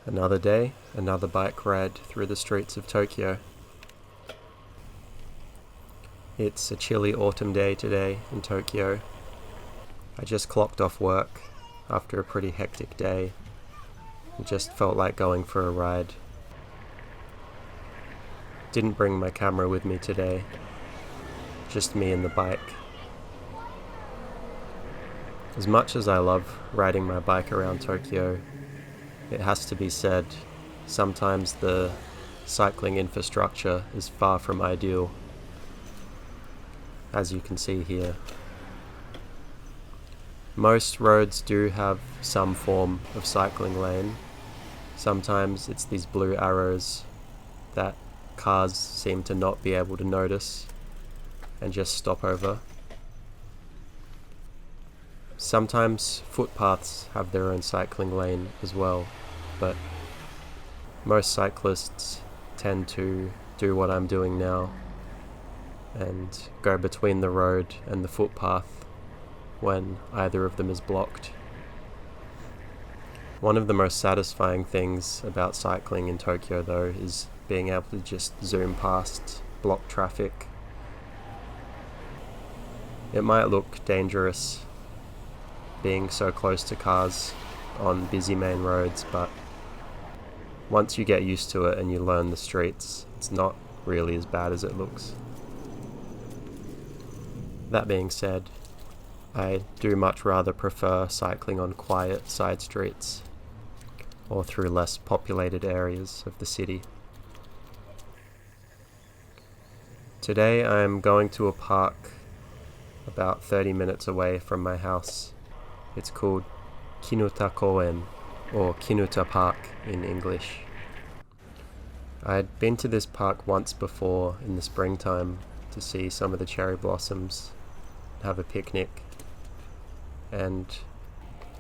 Another day, another bike ride through the streets of Tokyo. It's a chilly autumn day today in Tokyo. I just clocked off work after a pretty hectic day. It just felt like going for a ride. Didn't bring my camera with me today, just me and the bike. As much as I love riding my bike around Tokyo, it has to be said, sometimes the cycling infrastructure is far from ideal, as you can see here. Most roads do have some form of cycling lane. Sometimes it's these blue arrows that cars seem to not be able to notice and just stop over. Sometimes footpaths have their own cycling lane as well, but most cyclists tend to do what I'm doing now and go between the road and the footpath when either of them is blocked. One of the most satisfying things about cycling in Tokyo, though, is being able to just zoom past blocked traffic. It might look dangerous being so close to cars on busy main roads, but once you get used to it and you learn the streets, it's not really as bad as it looks. That being said, I do much rather prefer cycling on quiet side streets or through less populated areas of the city. Today I'm going to a park about 30 minutes away from my house. It's called Kinuta Koen, or Kinuta Park in English. I'd been to this park once before in the springtime to see some of the cherry blossoms, have a picnic, and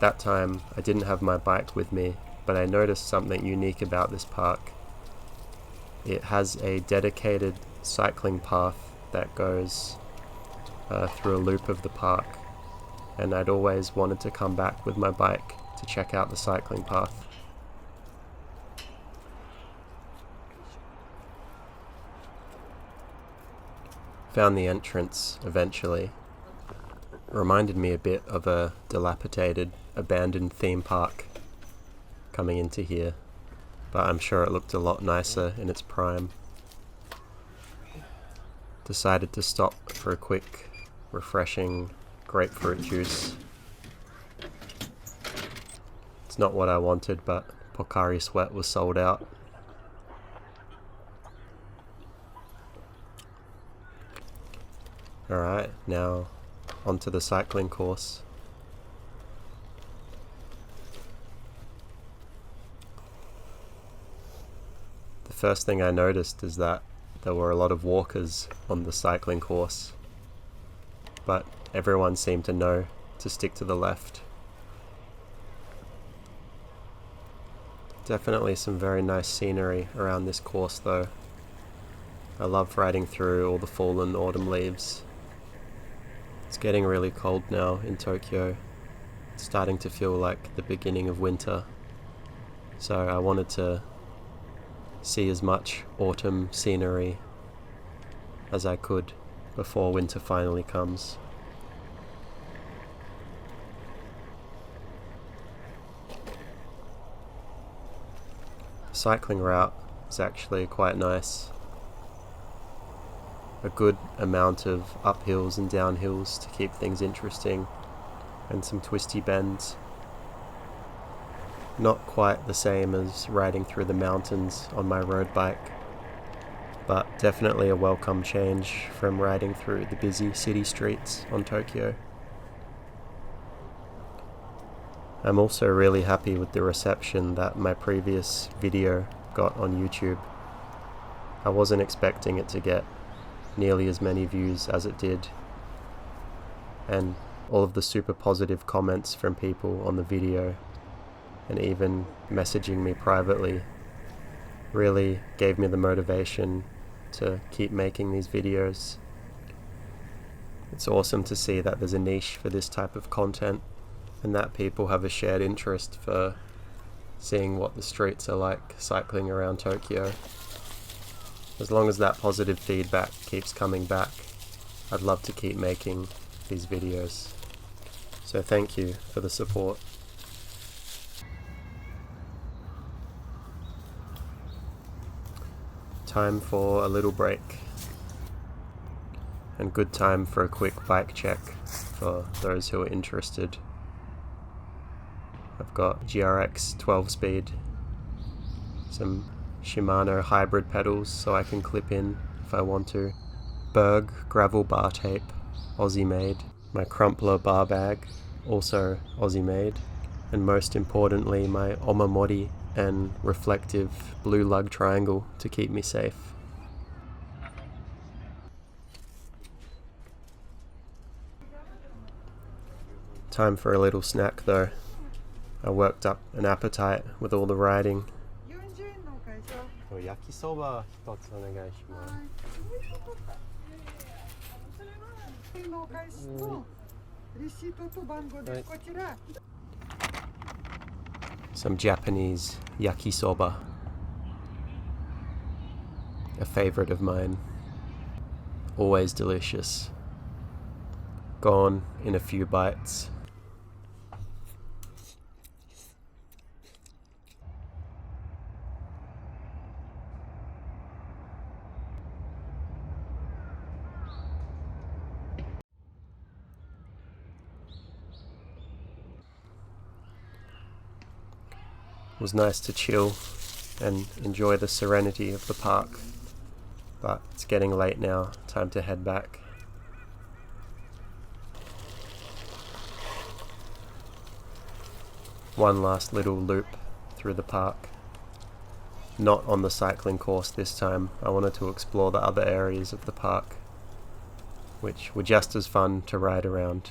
that time I didn't have my bike with me, but I noticed something unique about this park. It has a dedicated cycling path that goes through a loop of the park, and I'd always wanted to come back with my bike to check out the cycling path. Found the entrance eventually. It reminded me a bit of a dilapidated, abandoned theme park coming into here, but I'm sure it looked a lot nicer in its prime. Decided to stop for a quick, refreshing grapefruit juice. It's not what I wanted, but Pocari Sweat was sold out. Alright, now onto the cycling course. The first thing I noticed is that there were a lot of walkers on the cycling course, but everyone seemed to know to stick to the left. Definitely some very nice scenery around this course though. I love riding through all the fallen autumn leaves. It's getting really cold now in Tokyo. It's starting to feel like the beginning of winter. So I wanted to see as much autumn scenery as I could before winter finally comes. The cycling route is actually quite nice. A good amount of uphills and downhills to keep things interesting, and some twisty bends. Not quite the same as riding through the mountains on my road bike, but definitely a welcome change from riding through the busy city streets on Tokyo. I'm also really happy with the reception that my previous video got on YouTube. I wasn't expecting it to get nearly as many views as it did, and all of the super positive comments from people on the video and even messaging me privately really gave me the motivation to keep making these videos. It's awesome to see that there's a niche for this type of content and that people have a shared interest for seeing what the streets are like cycling around Tokyo. As long as that positive feedback keeps coming back, I'd love to keep making these videos. So thank you for the support. Time for a little break. And good time for a quick bike check for those who are interested. I've got GRX 12 speed, some Shimano hybrid pedals so I can clip in if I want to, Berg gravel bar tape, Aussie made, my Crumpler bar bag, also Aussie made, and most importantly my Omamori and reflective blue lug triangle to keep me safe. Time for a little snack though. I worked up an appetite with all the riding. 焼きそば一つお願いします。Some Japanese yakisoba, a favorite of mine. Always delicious. Gone in a few bites. It was nice to chill and enjoy the serenity of the park, but it's getting late now, time to head back. One last little loop through the park. Not on the cycling course this time. I wanted to explore the other areas of the park, which were just as fun to ride around.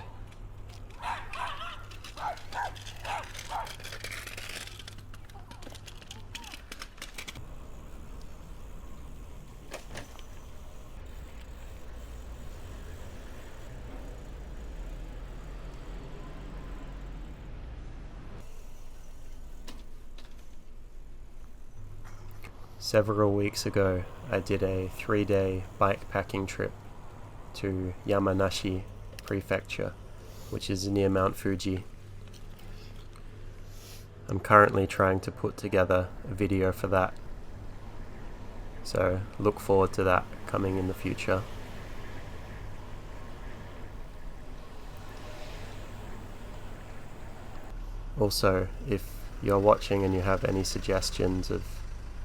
Several weeks ago, I did a 3-day bike packing trip to Yamanashi Prefecture, which is near Mount Fuji. I'm currently trying to put together a video for that, so look forward to that coming in the future. Also, if you're watching and you have any suggestions of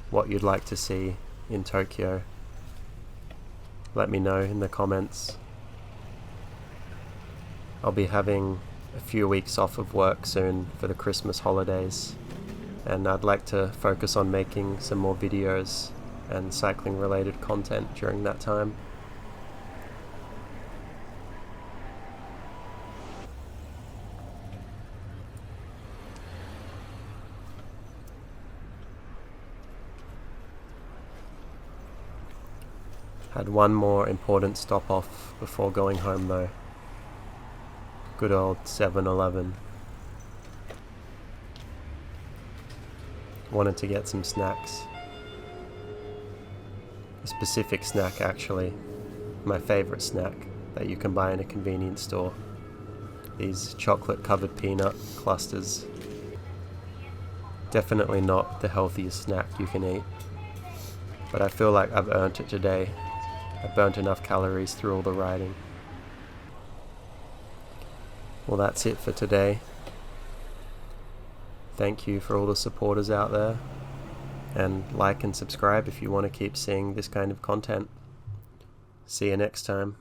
what you'd like to see in Tokyo, let me know in the comments. I'll be having a few weeks off of work soon for the Christmas holidays, and I'd like to focus on making some more videos and cycling related content during that time. Had one more important stop off before going home though. Good old 7-Eleven. Wanted to get some snacks. A specific snack actually. My favourite snack that you can buy in a convenience store. These chocolate covered peanut clusters. Definitely not the healthiest snack you can eat, but I feel like I've earned it today. I burnt enough calories through all the riding. Well, that's it for today. Thank you for all the supporters out there, and like and subscribe if you want to keep seeing this kind of content. See you next time.